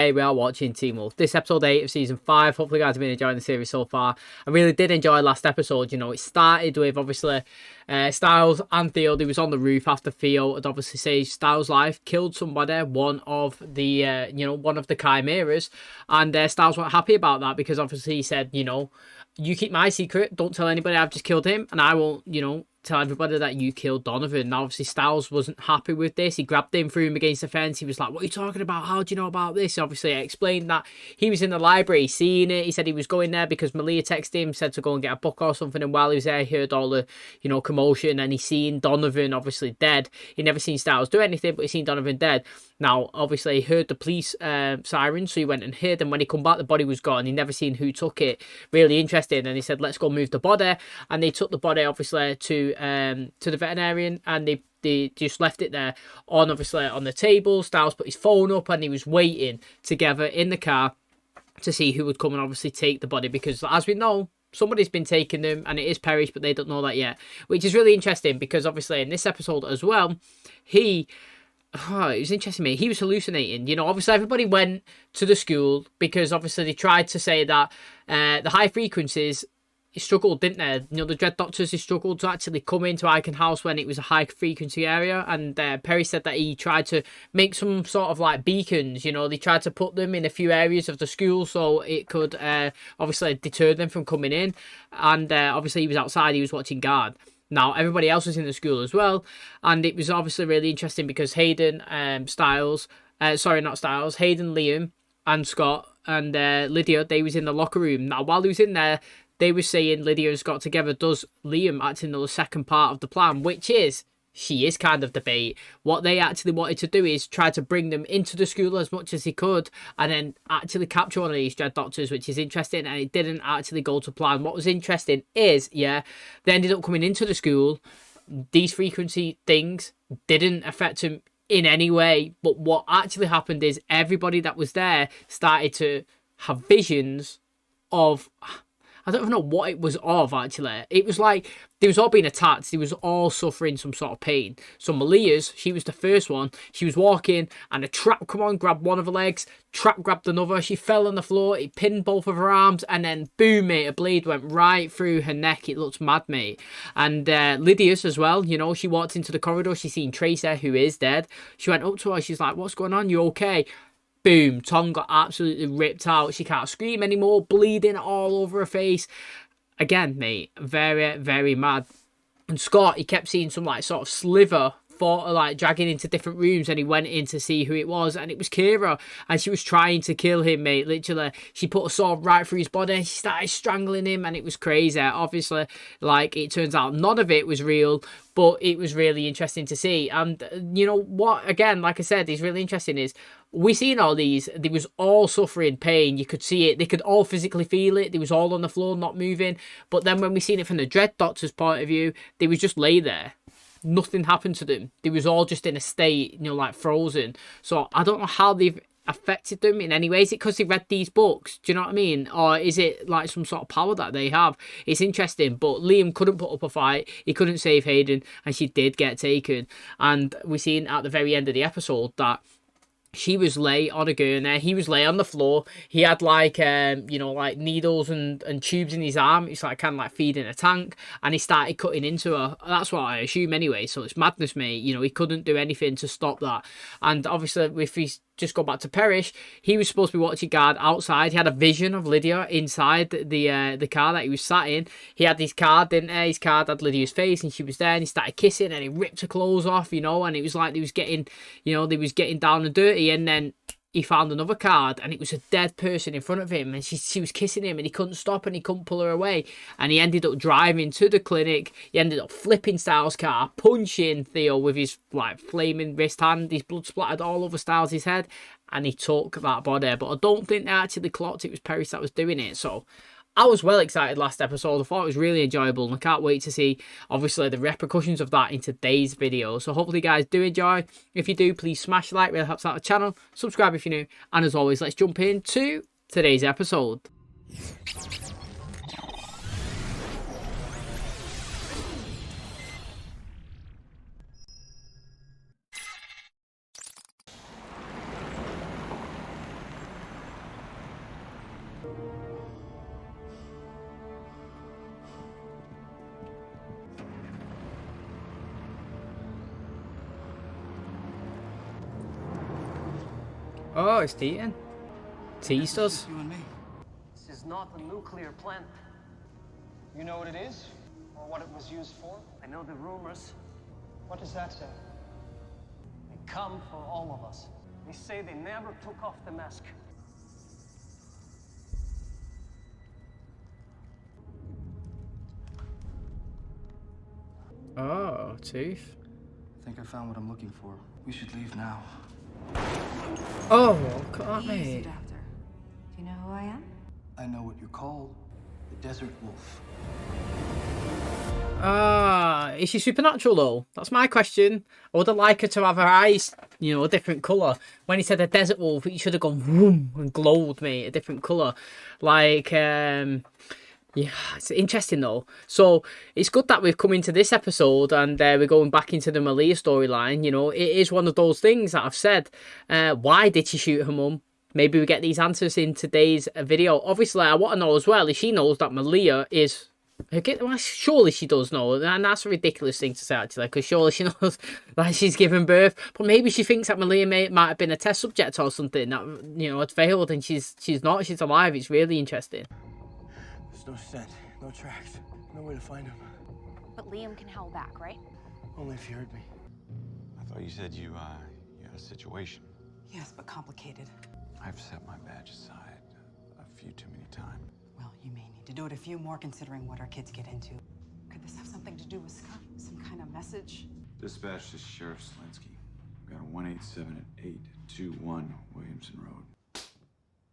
Hey, we are watching Teen Wolf. This episode 8 of season 5. Hopefully, you guys have been enjoying the series so far. I really did enjoy last episode. You know, it started with obviously Styles and Theo. They was on the roof after Theo had obviously saved Styles' life, killed somebody, one of the one of the chimeras, and Styles weren't happy about that because obviously he said, you keep my secret, don't tell anybody I've just killed him, and I won't, tell everybody that you killed Donovan. Now, obviously, Styles wasn't happy with this. He grabbed him, threw him against the fence. He was like, what are you talking about? How do you know about this? Obviously, I explained that he was in the library seeing it. He said he was going there because Malia texted him, said to go and get a book or something. And while he was there, he heard all the, commotion. And he seen Donovan obviously dead. He never seen Styles do anything, but he seen Donovan dead. Now, obviously, he heard the police siren, so he went and hid. And when he come back, the body was gone. He never seen who took it. Really interesting. And he said, let's go move the body. And they took the body, obviously, to the veterinarian, and they just left it there on the table. Styles put his phone up, and he was waiting together in the car to see who would come and obviously take the body, because as we know, somebody's been taking them, and it is Parrish, but they don't know that yet, which is really interesting because obviously in this episode as well, it was interesting to me. He was hallucinating. Obviously everybody went to the school because obviously they tried to say that the high frequencies struggled, didn't they? The Dread Doctors, they struggled to actually come into Icon House when it was a high frequency area. And Perry said that he tried to make some sort of like beacons. They tried to put them in a few areas of the school so it could obviously deter them from coming in. And obviously he was outside, he was watching guard. Now, everybody else was in the school as well. And it was obviously really interesting because Hayden, Hayden, Liam, and Scott, and Lydia, they was in the locker room. Now, while he was in there, they were saying Lydia and Scott together, does Liam actually know the second part of the plan, which is, she is kind of debate. What they actually wanted to do is try to bring them into the school as much as he could and then actually capture one of these Dread Doctors, which is interesting, and it didn't actually go to plan. What was interesting is, they ended up coming into the school. These frequency things didn't affect him in any way, but what actually happened is everybody that was there started to have visions of... I don't even know what it was of, actually. It was like they was all being attacked. They was all suffering some sort of pain. So Malia's, she was the first one. She was walking and a trap come on, grabbed one of her legs. Trap grabbed another. She fell on the floor. It pinned both of her arms. And then, boom, mate, a blade went right through her neck. It looked mad, mate. And Lydia's as well, she walked into the corridor. She seen Tracer, who is dead. She went up to her. She's like, what's going on? You okay? Boom, tongue got absolutely ripped out. She can't scream anymore, bleeding all over her face. Again, mate, very, very mad. And Scott, he kept seeing some like sort of sliver dragging into different rooms, and he went in to see who it was, and it was Kira, and she was trying to kill him, mate. Literally, she put a sword right through his body, and she started strangling him, and it was crazy. Obviously, it turns out none of it was real, but it was really interesting to see. And what, again, like I said, is really interesting is we seen all these, they was all suffering pain. You could see it, they could all physically feel it. They was all on the floor, not moving. But then when we seen it from the Dread Doctor's point of view, they was just lay there. Nothing happened to them. They was all just in a state, like frozen. So I don't know how they've affected them in any way. Is it because they read these books? Do you know what I mean? Or is it like some sort of power that they have? It's interesting, but Liam couldn't put up a fight. He couldn't save Hayden, and she did get taken. And we seen at the very end of the episode that she was lay on a gurney. He was lay on the floor. He had like needles and tubes in his arm. It's like kind of like feeding a tank, and he started cutting into her. That's what I assume anyway. So it's madness, mate. He couldn't do anything to stop that. And obviously, if he's just go back to Parrish, he was supposed to be watching guard outside. He had a vision of Lydia inside the car that he was sat in. He had his card, didn't he? His card had Lydia's face, and she was there, and he started kissing, and he ripped her clothes off, and it was like they was getting down and dirty, and then he found another card, and it was a dead person in front of him, and she was kissing him, and he couldn't stop, and he couldn't pull her away, and he ended up driving to the clinic. He ended up flipping Styles' car, punching Theo with his flaming wrist hand. His blood splattered all over Styles' head, and he took that body. But I don't think they actually clocked it was Parrish that was doing it. So I was well excited last episode. I thought it was really enjoyable, and I can't wait to see, obviously, the repercussions of that in today's video. So hopefully you guys do enjoy. If you do, please smash the like, really helps out the channel. Subscribe if you're new. And as always, let's jump into today's episode. Oh, it's Deaton. Teased us. You and me. This is not a nuclear plant. You know what it is? Or what it was used for? I know the rumors. What does that say? They come for all of us. They say they never took off the mask. Oh, tooth. I think I found what I'm looking for. We should leave now. Oh, look at that, Easy, mate. Doctor. Do you know who I am? I know what you're called. The Desert Wolf. Is she supernatural though? That's my question. I would have liked her to have her eyes, you know, a different colour. When he said a desert wolf, he should have gone vroom and glowed, mate, a different colour. Like, yeah, it's interesting though. So it's good that we've come into this episode and we're going back into the Malia storyline. You know, it is one of those things that I've said. Why did she shoot her mum? Maybe we get these answers in today's video. Obviously, I want to know as well if she knows that Malia is her kid. Well, surely she does know, and that's a ridiculous thing to say actually, because surely she knows that she's given birth. But maybe she thinks that Malia might have been a test subject or something that, you know, had failed, and she's not. She's alive. It's really interesting. There's no scent, no tracks, no way to find him. But Liam can howl back, right? Only if you heard me. I thought you said you had a situation. Yes, but complicated. I've set my badge aside a few too many times. Well, you may need to do it a few more considering what our kids get into. Could this have something to do with Scott? Some kind of message? Dispatch to Sheriff Slinsky. We got a 187 at 821 Williamson Road.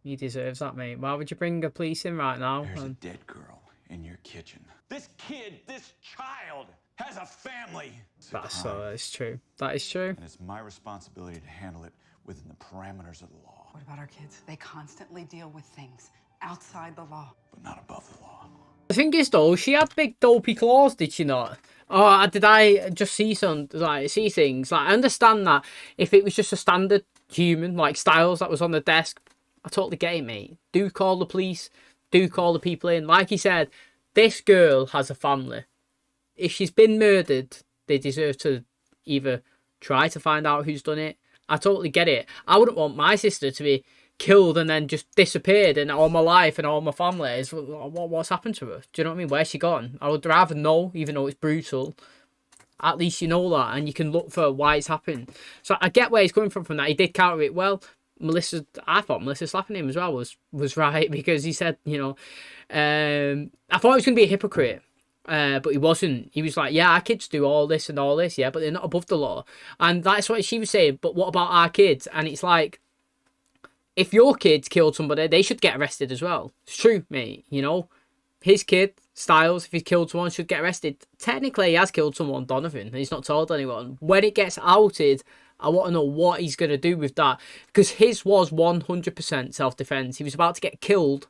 He deserves that, mate. Why would you bring a police in right now? There's a dead girl in your kitchen. This kid, this child, has a family. That's true. That is true. And it's my responsibility to handle it within the parameters of the law. What about our kids? They constantly deal with things outside the law. But not above the law. The thing is, though, she had big dopey claws, did she not? Or did I just see see things? Like, I understand that if it was just a standard human, like Styles, that was on the desk, I totally get it, mate. Do call the police. Do call the people in. Like he said, this girl has a family. If she's been murdered, they deserve to either try to find out who's done it. I totally get it. I wouldn't want my sister to be killed and then just disappeared and all my life and all my family is what's happened to her. Do you know what I mean? Where's she gone? I would rather know, even though it's brutal. At least you know that and you can look for why it's happened. So I get where he's coming from that. He did counter it well. I thought Melissa slapping him as well was right, because he said, you know, I thought he was going to be a hypocrite. But he wasn't. He was like, yeah, our kids do all this and all this, yeah, but they're not above the law. And that's what she was saying, but what about our kids? And it's like, if your kids killed somebody, they should get arrested as well. It's true, mate, you know. His kid, Styles, if he's killed someone, should get arrested. Technically, he has killed someone, Donovan, and he's not told anyone. When it gets outed, I want to know what he's going to do with that. Because his was 100% self-defense. He was about to get killed.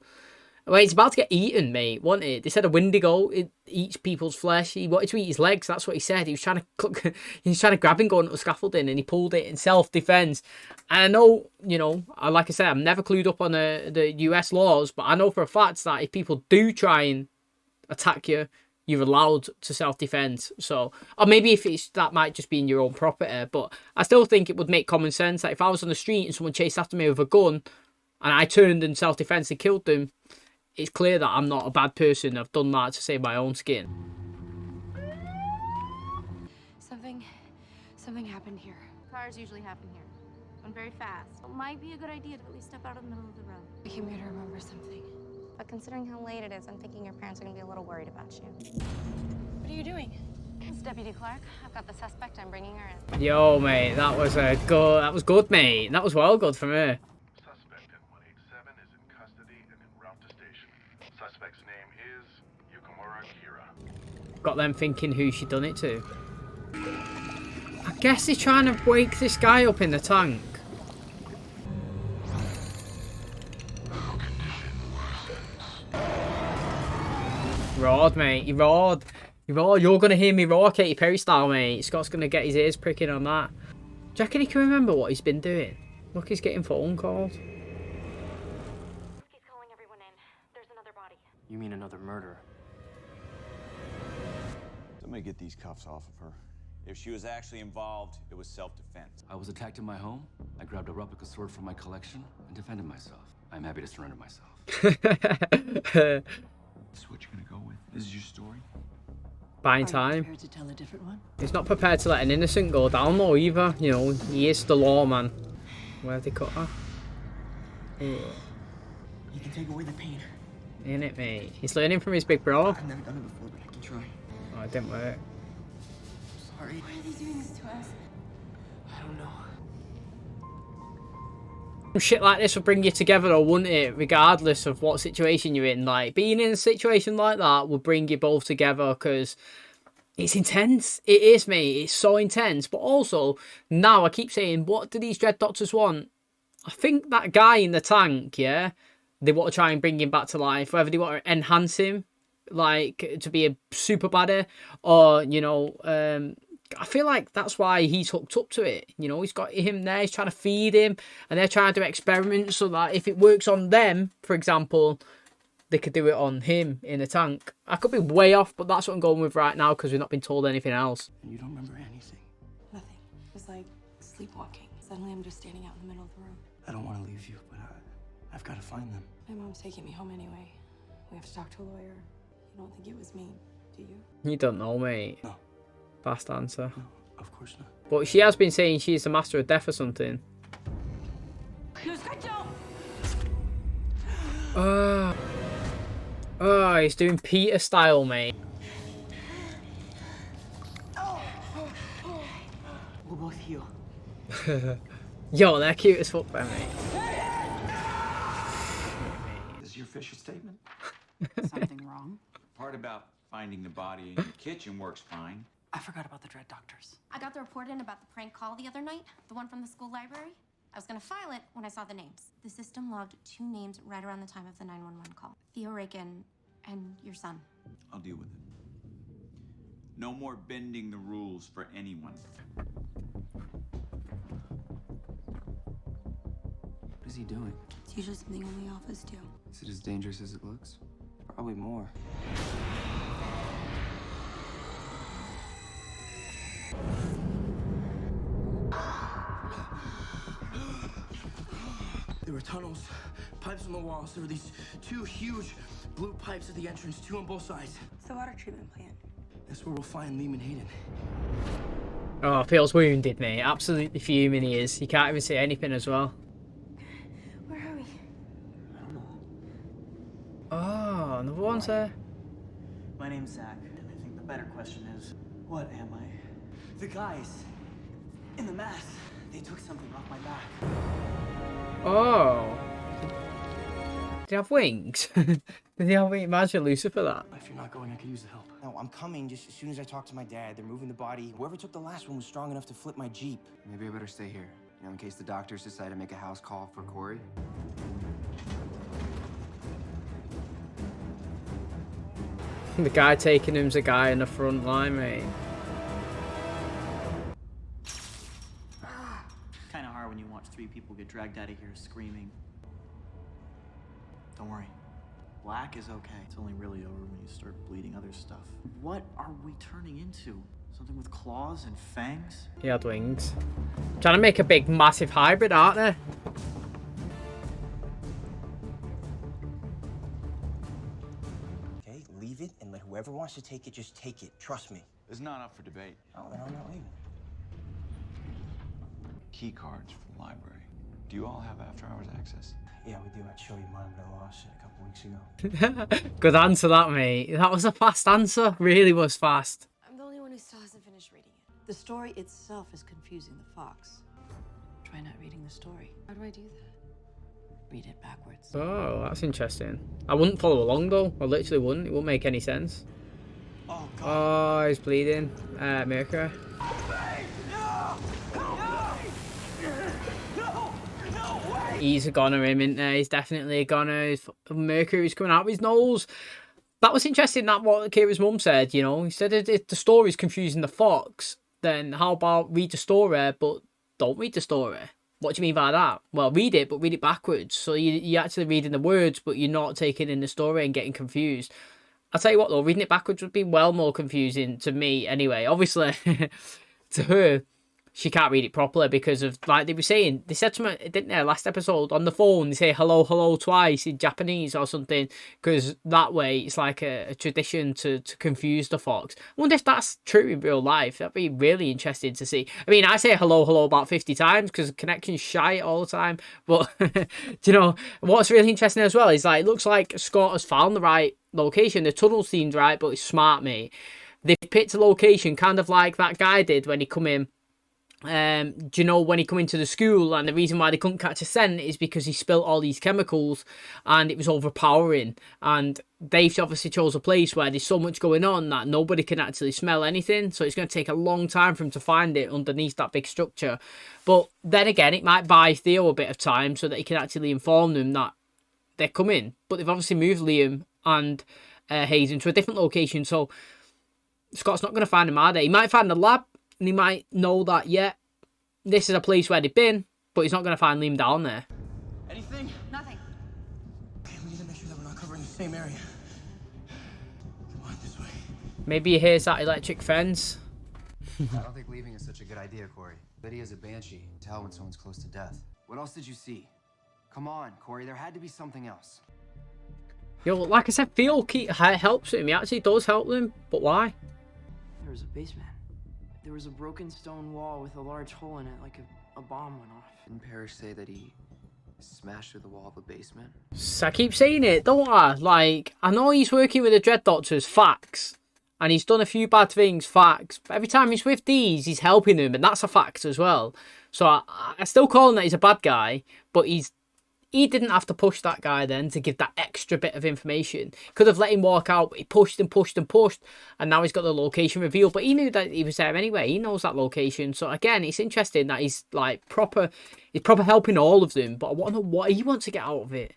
Well, he's about to get eaten, mate, wasn't it? They said a Wendigo, it eats people's flesh. He wanted to eat his legs. That's what he said. He was trying to grab him going up the scaffolding, and he pulled it in self-defense. And I know, you know, like I said, I'm never clued up on the US laws, but I know for a fact that if people do try and attack you, you're allowed to self-defense. So, or maybe if that might just be in your own property, but I still think it would make common sense that if I was on the street and someone chased after me with a gun, and I turned in self-defense and killed them, it's clear that I'm not a bad person. I've done that to save my own skin. Something happened here. Fires usually happen here. And very fast. It might be a good idea to at least step out of the middle of the road. I came here to remember something. But considering how late it is, I'm thinking your parents are going to be a little worried about you. What are you doing? It's Deputy Clark. I've got the suspect. I'm bringing her in. Yo, mate, that was good, mate. That was well good from her. Suspect in 187 is in custody and en route to station. Suspect's name is Yukimura Kira. Got them thinking who she done it to. I guess he's trying to wake this guy up in the tank. Roared, mate. He roared. He roared. You're going to hear me roar, Katy Perry style, mate. Scott's going to get his ears pricking on that. Do you reckon he can remember what he's been doing? Look, he's getting phone calls. He's calling everyone in. There's another body. You mean another murder? Somebody get these cuffs off of her. If she was actually involved, it was self-defense. I was attacked in my home. I grabbed a replica sword from my collection and defended myself. I'm happy to surrender myself. This is what you're gonna go with? This is your story? Buying time. He's not prepared to let an innocent go down though either. You know, he is the law man. Where have they cut her? You can take away the pain. Ain't it, mate? He's learning from his big bro. I've never done it before, but I can try. Oh, it didn't work. Sorry. Why are they doing this to us? I don't know. Shit like this will bring you together, though, wouldn't it? Regardless of what situation you're in. Like, being in a situation like that will bring you both together because it's intense. It is, mate. It's so intense. But also, now I keep saying, what do these Dread Doctors want? I think that guy in the tank, yeah, they want to try and bring him back to life. Whether they want to enhance him, like, to be a super baddie, or, you know, I feel like that's why he's hooked up to it. You know, he's got him there, he's trying to feed him, and they're trying to do experiments so that if it works on them, for example, they could do it on him in the tank. I could be way off, but that's what I'm going with right now because we've not been told anything else. And you don't remember anything? Nothing. It was like sleepwalking. Suddenly I'm just standing out in the middle of the room. I don't want to leave you, but I've got to find them. My mom's taking me home anyway. We have to talk to a lawyer. You don't think it was me, do you? You don't know, mate. No. Fast answer. No, of course not. But she has been saying she's the master of death or something. Oh, he's doing Peter style, mate. We'll both heal. Yo, they're cute as fuck, mate. Is your official statement? Something wrong? Part about finding the body in your kitchen works fine. I forgot about the Dread Doctors. I got the report in about the prank call the other night, the one from the school library. I was gonna file it when I saw the names. The system logged 2 names right around the time of the 911 call. Theo Rakin and your son. I'll deal with it. No more bending the rules for anyone. What is he doing? It's usually something only office do. Is it as dangerous as it looks? Probably more. There were tunnels, pipes on the walls. There were these 2 huge blue pipes at the entrance, 2 on both sides. It's the water treatment plant. That's where we'll find Liam and Hayden. Oh, feels wounded, mate. Absolutely fuming he is. You can't even say anything as well. Where are we? I don't know. Oh, another one's there. My name's Zach, and I think the better question is, what am I? The guys in the mask, they took something off my back. Oh. Did he have wings? Did he have wings? Imagine Lucifer that. If you're not going, I could use the help. No, I'm coming just as soon as I talk to my dad. They're moving the body. Whoever took the last one was strong enough to flip my Jeep. Maybe I better stay here. You know, in case the doctors decide to make a house call for Corey. The guy taking him's a guy in the front line, mate. Kind of hard when you watch 3 people get dragged out of here screaming. Don't worry. Black is okay. It's only really over when you start bleeding other stuff. What are we turning into? Something with claws and fangs? He had wings. Trying to make a big, massive hybrid, aren't they? Okay, leave it and let whoever wants to take it just take it. Trust me. It's not up for debate. Oh, then I'm not leaving. Key cards for the library. Do you all have after-hours access? Yeah, we do. I'd show you mine, but I lost it a couple weeks ago. Good answer, that, mate. That was a fast answer. Really was fast. I'm the only one who still hasn't finished reading it. The story itself is confusing the fox. Try not reading the story. How do I do that? Read it backwards. Oh, that's interesting. I wouldn't follow along, though. I literally wouldn't. It wouldn't make any sense. Oh, God. Oh, he's bleeding. Mercury. He's a goner, him, isn't there? He's definitely a goner. Mercury's coming out of his nose. That was interesting, that what Kira's mum said, you know. He said if the story's confusing the fox, then how about read the story, but don't read the story? What do you mean by that? Well, read it, but read it backwards. So you're actually reading the words, but you're not taking in the story and getting confused. I'll tell you what, though, reading it backwards would be well more confusing to me anyway. Obviously, to her, she can't read it properly because of, like they were saying, they said to me, didn't they, last episode on the phone, they say hello, hello twice in Japanese or something, because that way it's like a tradition to confuse the fox. I wonder if that's true in real life. That'd be really interesting to see. I mean, I say hello, hello about 50 times because connection's shite all the time. But, do you know, what's really interesting as well is, like, it looks like Scott has found the right location. The tunnel seemed right, but it's smart, mate. They've picked a location kind of like that guy did when he come in. Do you know when he come into the school, and the reason why they couldn't catch a scent is because he spilt all these chemicals and it was overpowering, and they've obviously chose a place where there's so much going on that nobody can actually smell anything, so it's going to take a long time for him to find it underneath that big structure. But then again, it might buy Theo a bit of time so that he can actually inform them that they're coming. But they've obviously moved Liam and Hayden to a different location, so Scott's not going to find him, are they? He might find the lab, and he might know that, yeah, this is a place where they've been, but he's not going to find Liam down there. Anything? Nothing. Okay, we need to make sure that we're not covering the same area. Come on, this way. Maybe he hears that electric fence. I don't think leaving is such a good idea, Corey. Lydia's a banshee. Tell when someone's close to death. What else did you see? Come on, Corey, there had to be something else. Yo, like I said, Theo helps him. He actually does help them, but why? There was a basement. There was a broken stone wall with a large hole in it, like a bomb went off. Didn't Parrish say that he smashed through the wall of a basement? So I keep saying it, don't I? Like, I know he's working with the Dread Doctors, facts. And he's done a few bad things, facts. But every time he's with these, he's helping them, and that's a fact as well. So I still call him that he's a bad guy, but he didn't have to push that guy then to give that extra bit of information. Could have let him walk out, but he pushed and pushed and pushed, and now he's got the location revealed. But he knew that he was there anyway. He knows that location. So again, it's interesting that he's like he's proper helping all of them. But I want to know what he wants to get out of it.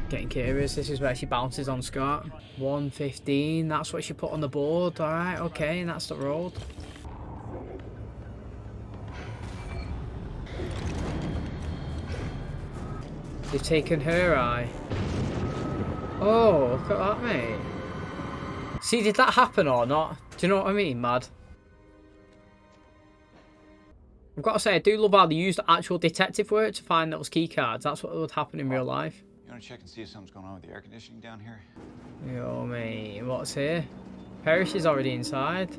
Getting curious. This is where she bounces on Scott. 115. That's what she put on the board. All right, okay, and that's the road. They've taken her eye. Oh, look at that, mate. See, did that happen or not? Do you know what I mean, Mad? I've got to say, I do love how they used actual detective work to find those key cards. That's what would happen in real life. You want to check and see if something's going on with the air conditioning down here? Yo, mate, what's here? Parrish is already inside.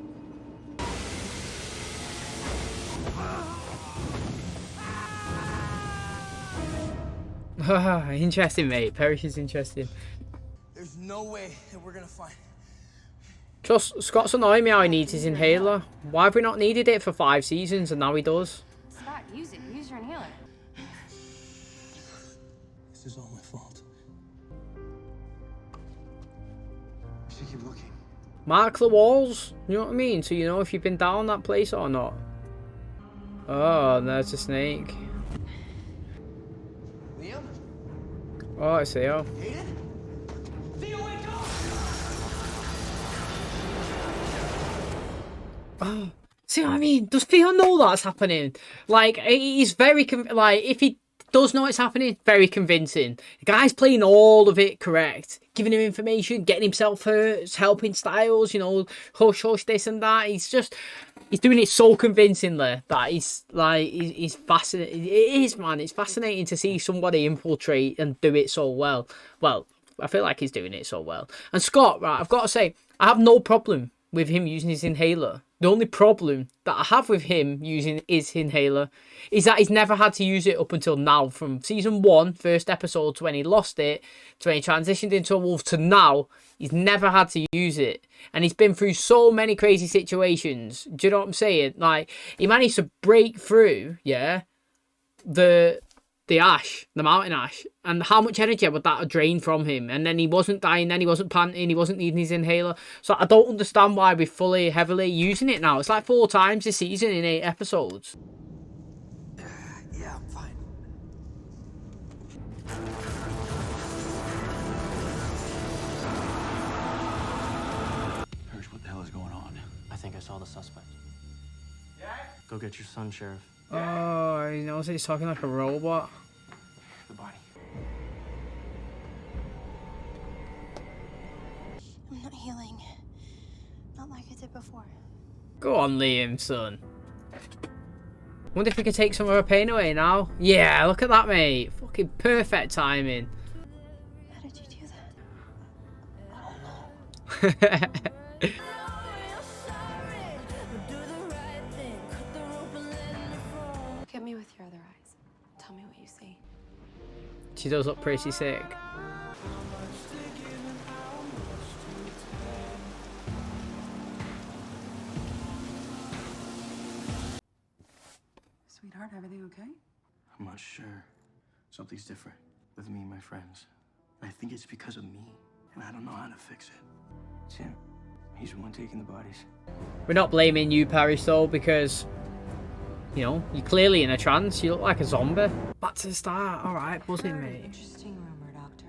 Interesting, mate. Parrish is interesting. There's no way that we're gonna find. Just Scott's annoying me how he needs his inhaler. Why have we not needed it for 5 seasons and now he does? Scott, use it. Use your inhaler. This is all my fault. We should keep looking. Mark the walls. You know what I mean? So you know if you've been down that place or not. Oh, and there's a snake. Liam? Oh, it's Theo. Hayden? Theo, wake up! Oh, see what I mean? Does Theo know that's happening? Like, he's very like, if he does know it's happening, very convincing. The guy's playing all of it correct, giving him information, getting himself hurt, helping Styles, you know, hush hush this and that. He's doing it so convincingly that he's fascinating. It is, man. It's fascinating to see somebody infiltrate and do it so well. Well, I feel like he's doing it so well. And Scott, right, I've got to say, I have no problem with him using his inhaler. The only problem that I have with him using his inhaler is that he's never had to use it up until now. From season 1, first episode, to when he lost it, to when he transitioned into a wolf, to now, he's never had to use it. And he's been through so many crazy situations. Do you know what I'm saying? Like, he managed to break through, yeah, the ash, the mountain ash, and how much energy would that have drained from him? And then he wasn't dying, then he wasn't panting, he wasn't needing his inhaler. So I don't understand why we're fully, heavily using it now. It's like 4 times this season in 8 episodes. Yeah, I'm fine. Parrish, what the hell is going on? I think I saw the suspect. Go get your son, Sheriff. Oh, he knows he's talking like a robot. The body. I'm not healing. experienced it before. Go on, Liam, son. Wonder if we could take some of her pain away now. Yeah, look at that, mate. Fucking perfect timing. How did you do that? Get Look at me with your other eyes. Tell me what you see. She does look pretty sick. Sweetheart, everything okay? I'm not sure. Something's different with me and my friends. I think it's because of me, and I don't know how to fix it. Tim, he's the one taking the bodies. We're not blaming you, Paris, though, because, you know, you're clearly in a trance. You look like a zombie. Back to the start. All right, buzzing, mate. Interesting rumor, Doctor.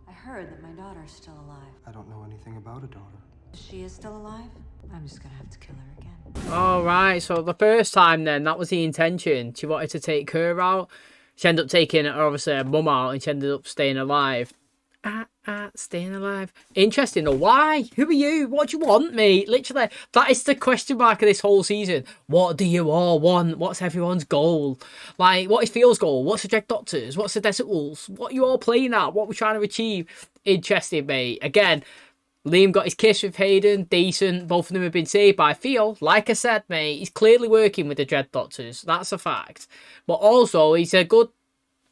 I heard that my daughter's still alive. I don't know anything about a daughter. She is still alive? I'm just gonna have to kill her again. All right, so the first time then, that was the intention. She wanted to take her out. She ended up taking, obviously, her mum out, and she ended up staying alive. Staying alive. Interesting, though. Why? Who are you? What do you want, mate? Literally, that is the question mark of this whole season. What do you all want? What's everyone's goal? Like, what is Theo's goal? What's the Dread Doctors? What's the Desert Wolves? What are you all playing at? What are we trying to achieve? Interesting, mate. Again, Liam got his kiss with Hayden, decent. Both of them have been saved by Theo. Like I said, mate, he's clearly working with the Dread Doctors. That's a fact. But also, he's a good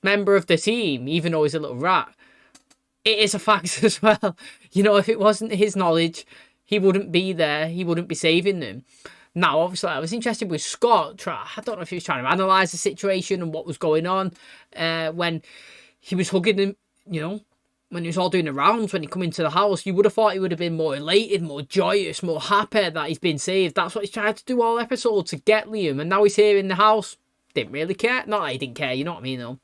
member of the team, even though he's a little rat. It is a fact as well. You know, if it wasn't his knowledge, he wouldn't be there. He wouldn't be saving them. Now, obviously, I was interested with Scott. I don't know if he was trying to analyse the situation and what was going on when he was hugging them, you know, when he was all doing the rounds, when he come into the house. You would have thought he would have been more elated, more joyous, more happy that he's been saved. That's what he's tried to do all episode, to get Liam. And now he's here in the house. Didn't really care. Not that he didn't care, you know what I mean, though.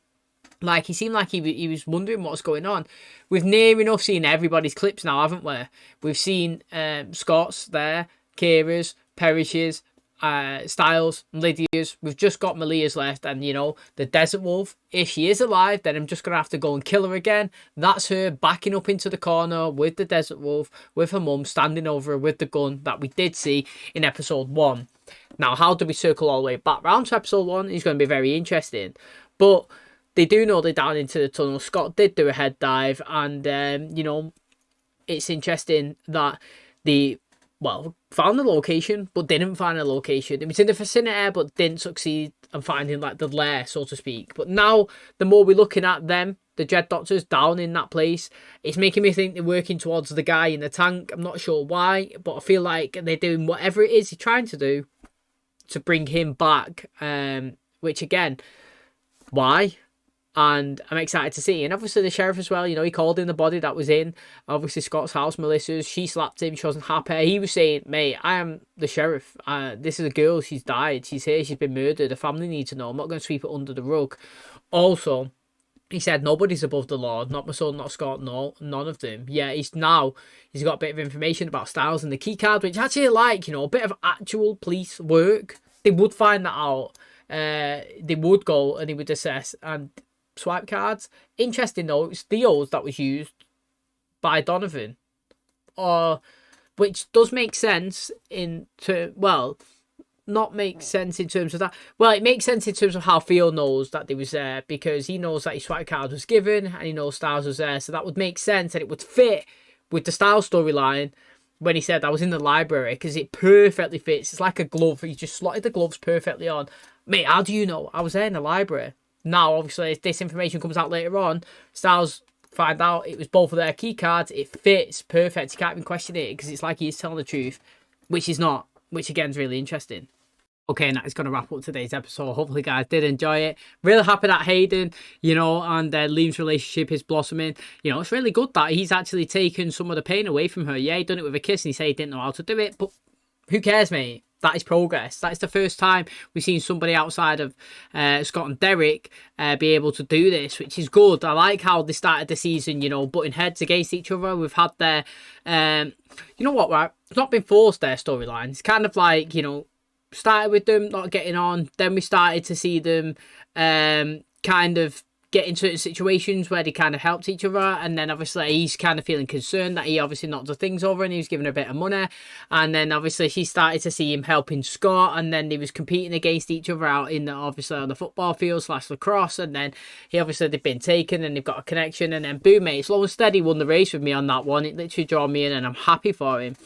Like, he seemed like he was wondering what's going on. We've near enough seen everybody's clips now, haven't we? We've seen Scott's there, Kira's, Parrish's, Styles, and Lydia's. We've just got Malia's left, and, you know, the Desert Wolf. If she is alive, then I'm just going to have to go and kill her again. That's her backing up into the corner with the Desert Wolf, with her mum standing over her with the gun that we did see in episode 1. Now, how do we circle all the way back round to episode 1? It's going to be very interesting. But they do know they're down into the tunnel. Scott did do a head dive, and, you know, it's interesting that they, well, found the location, but didn't find a location. It was in the vicinity, but didn't succeed in finding, like, the lair, so to speak. But now, the more we're looking at them, the Dread Doctors down in that place, it's making me think they're working towards the guy in the tank. I'm not sure why, but I feel like they're doing whatever it is he's trying to do to bring him back, which, again, why? And I'm excited to see. And obviously the sheriff as well, you know, he called in the body that was in, obviously, Scott's house, Melissa's. She slapped him. She wasn't happy. He was saying, mate, I am the sheriff. This is a girl. She's died. She's here. She's been murdered. The family need to know. I'm not going to sweep it under the rug. Also, he said, nobody's above the law. Not my son, not Scott. No, none of them. Yeah, he's got a bit of information about Styles and the key card, which actually, like, you know, a bit of actual police work. They would find that out. They would go and they would assess and swipe cards. Interesting though, it's THEO's that was used by Donovan, which does make sense not make sense in terms of that. Well, it makes sense in terms of how Theo knows that they was there, because he knows that his swipe card was given and he knows Styles was there, so that would make sense and it would fit with the Styles storyline when he said I was in the library, because it perfectly fits. It's like a glove. He just slotted the gloves perfectly on. Mate, how do you know? I was there in the library. Now, obviously, if this information comes out later on, Styles find out it was both of their key cards. It fits perfect. You can't even question it, because it's like he's telling the truth, which he's not, which again is really interesting. Okay, and that is going to wrap up today's episode. Hopefully, you guys did enjoy it. Really happy that Hayden, you know, and Liam's relationship is blossoming. You know, it's really good that he's actually taken some of the pain away from her. Yeah, he done it with a kiss and he said he didn't know how to do it, but who cares, mate? That is progress. That is the first time we've seen somebody outside of Scott and Derek be able to do this, which is good. I like how they started the season, you know, butting heads against each other. We've had their, you know what, right? It's not been forced, their storyline. It's kind of like, you know, started with them not getting on. Then we started to see them kind of get in certain situations where they kind of helped each other, and then obviously he's kind of feeling concerned that he obviously knocked the things over and he was giving her a bit of money, and then obviously she started to see him helping Scott, and then they was competing against each other out in the, obviously on the football field / lacrosse, and then he obviously they've been taken and they've got a connection, and then boom mate, slow and steady won the race with me on that one. It literally drew me in and I'm happy for him.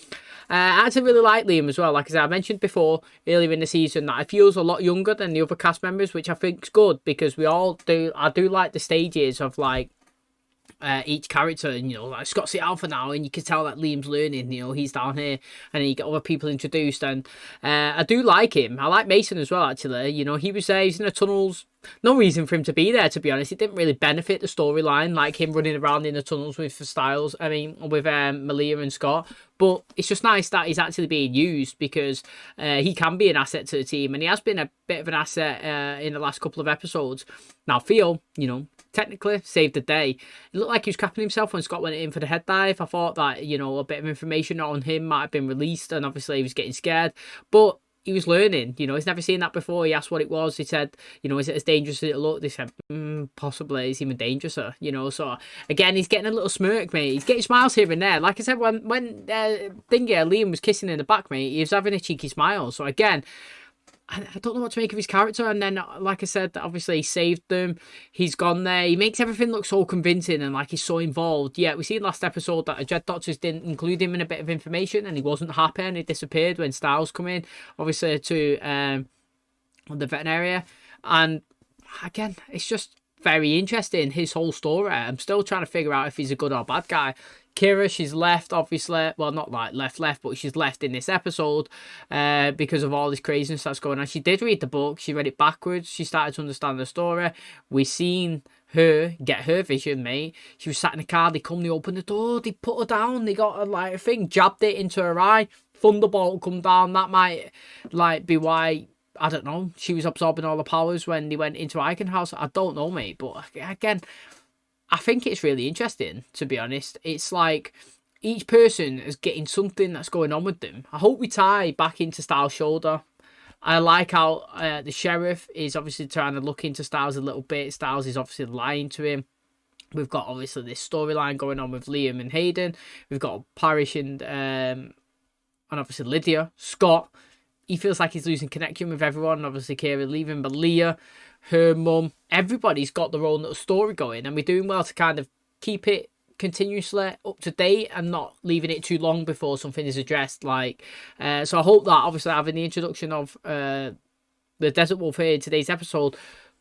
I actually really like Liam as well. Like I said, I mentioned before earlier in the season that I feel he's a lot younger than the other cast members, which I think is good because we all do. I do like the stages of like each character, and you know, like Scott's the alpha now, and you can tell that Liam's learning. You know, he's down here, and then you get other people introduced, and I do like him. I like Mason as well. Actually, you know, he was there. He's in the tunnels. No reason for him to be there, to be honest. It didn't really benefit the storyline, like him running around in the tunnels with Styles. I mean, with Malia and Scott. But it's just nice that he's actually being used because he can be an asset to the team, and he has been a bit of an asset in the last couple of episodes. Now, Theo, you know, technically saved the day. It looked like he was crapping himself when Scott went in for the head dive. I thought that, you know, a bit of information on him might have been released, and obviously he was getting scared. But he was learning, you know, he's never seen that before. He asked what it was. He said, you know, is it as dangerous as it looked? They said, possibly. It's even dangerouser, you know. So, again, he's getting a little smirk, mate. He's getting smiles here and there. Like I said, when Liam was kissing in the back, mate, he was having a cheeky smile. So, again, I don't know what to make of his character. And then, like I said, obviously he saved them. He's gone there. He makes everything look so convincing and like he's so involved. Yeah, we seen last episode that the Dread Doctors didn't include him in a bit of information, and he wasn't happy, and he disappeared when Styles come in, obviously to the veterinarian. And again, it's just very interesting, his whole story. I'm still trying to figure out if he's a good or bad guy. Kira, she's left, obviously. Well, not like left, but she's left in this episode because of all this craziness that's going on. She did read the book. She read it backwards. She started to understand the story. We seen her get her vision, mate. She was sat in the car. They come, they opened the door. They put her down. They got her, like, a thing, jabbed it into her eye. Thunderbolt come down. That might, like, be why, I don't know, she was absorbing all the powers when they went into Iconhouse. I don't know, mate. But, again, I think it's really interesting, to be honest. It's like each person is getting something that's going on with them. I hope we tie back into Styles' shoulder. I like how the sheriff is obviously trying to look into Styles a little bit. Styles is obviously lying to him. We've got obviously this storyline going on with Liam and Hayden. We've got Parrish and obviously Lydia. Scott, he feels like he's losing connection with everyone. Obviously Kira leaving, but Leah, her mum, everybody's got their own little story going, and we're doing well to kind of keep it continuously up to date and not leaving it too long before something is addressed. Like, so I hope that obviously having the introduction of the Desert Wolf here in today's episode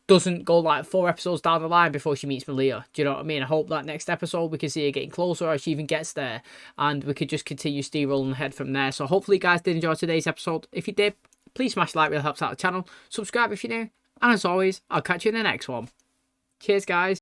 doesn't go like 4 episodes down the line before she meets Malia. Do you know what I mean? I hope that next episode we can see her getting closer as she even gets there, and we could just continue steamrolling ahead from there. So hopefully you guys did enjoy today's episode. If you did, please smash the like, really helps out the channel. Subscribe if you're new. And as always, I'll catch you in the next one. Cheers, guys.